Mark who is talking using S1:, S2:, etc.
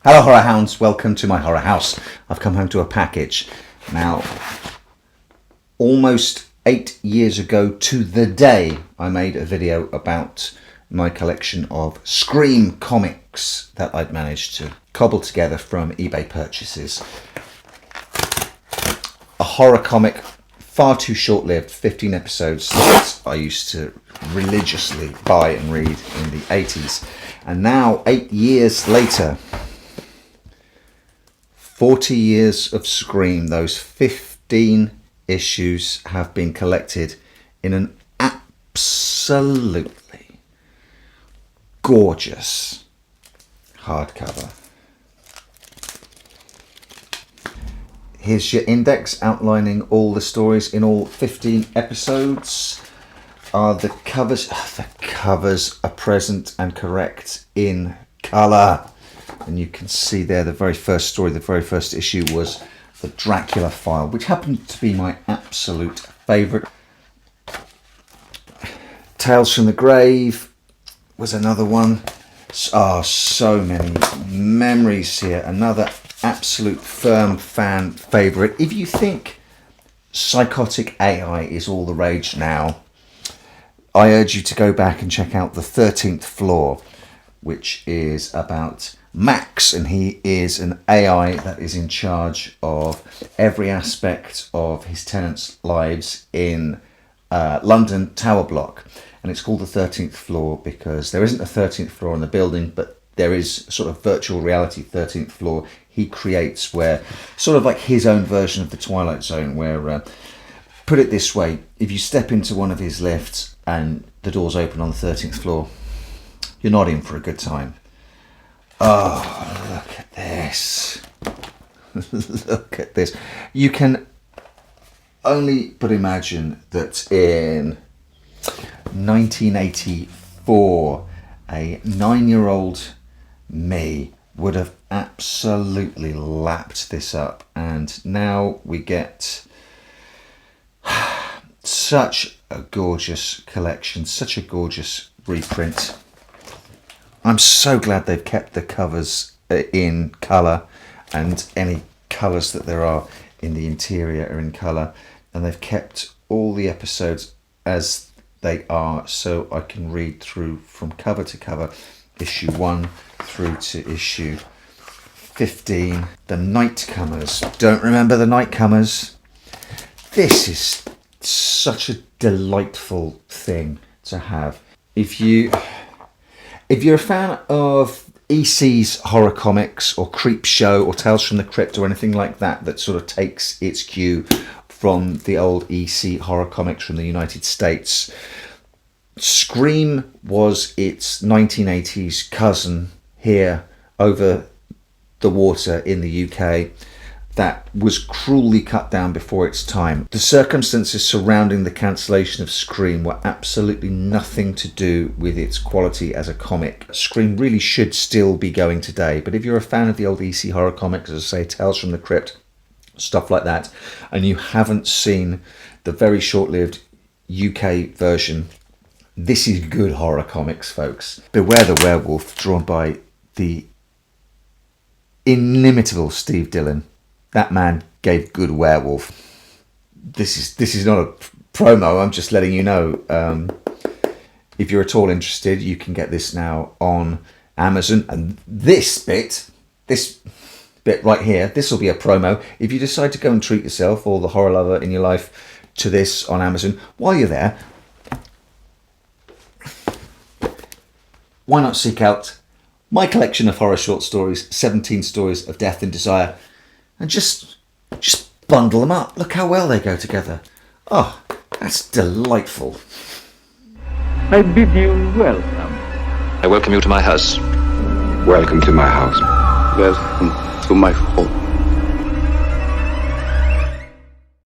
S1: Hello horror hounds, welcome to my horror house. I've come home to a package. Now, almost 8 years ago to the day, I made a video about my collection of Scream comics that I'd managed to cobble together from eBay purchases. A horror comic, far too short-lived, 15 episodes that I used to religiously buy and read in the 80s. And now, 8 years later, 40 years of Scream, those 15 issues have been collected in an absolutely gorgeous hardcover. Here's your index outlining all the stories in all 15 episodes. The covers are present and correct in colour. And you can see there the very first story, the very first issue was the Dracula file, which happened to be my absolute favourite. Tales from the Grave was another one. So many memories here. Another absolute firm fan favourite. If you think psychotic AI is all the rage now, I urge you to go back and check out The 13th Floor, which is about Max, and he is an AI that is in charge of every aspect of his tenants' lives in London Tower Block. And it's called The 13th Floor because there isn't a 13th floor in the building, but there is sort of virtual reality 13th floor he creates, where sort of like his own version of the Twilight Zone, where put it this way, if you step into one of his lifts and the doors open on the 13th floor, you're not in for a good time. Oh, look at this. Look at this. You can only but imagine that in 1984, a 9-year-old me would have absolutely lapped this up. And now we get such a gorgeous collection, such a gorgeous reprint. I'm so glad they've kept the covers in colour, and any colours that there are in the interior are in colour, and they've kept all the episodes as they are, so I can read through from cover to cover, issue 1 through to issue 15. The Nightcomers. Don't remember the Nightcomers? This is such a delightful thing to have. If you're a fan of EC's horror comics or Creepshow or Tales from the Crypt or anything like that, that sort of takes its cue from the old EC horror comics from the United States, Scream was its 1980s cousin here over the water in the UK that was cruelly cut down before its time. The circumstances surrounding the cancellation of Scream were absolutely nothing to do with its quality as a comic. Scream really should still be going today, but if you're a fan of the old EC horror comics, as I say, Tales from the Crypt, stuff like that, and you haven't seen the very short-lived UK version, this is good horror comics, folks. Beware the Werewolf, drawn by the inimitable Steve Dillon. That man gave good werewolf. This is not a promo, I'm just letting you know. If you're at all interested, you can get this now on Amazon. And this bit right here, this will be a promo. If you decide to go and treat yourself or the horror lover in your life to this on Amazon, while you're there, why not seek out my collection of horror short stories, 17 stories of death and desire, and just bundle them up. Look how well they go together. Oh, that's delightful.
S2: I bid you welcome.
S3: I welcome you to my house.
S4: Welcome to my house.
S2: Welcome to my home.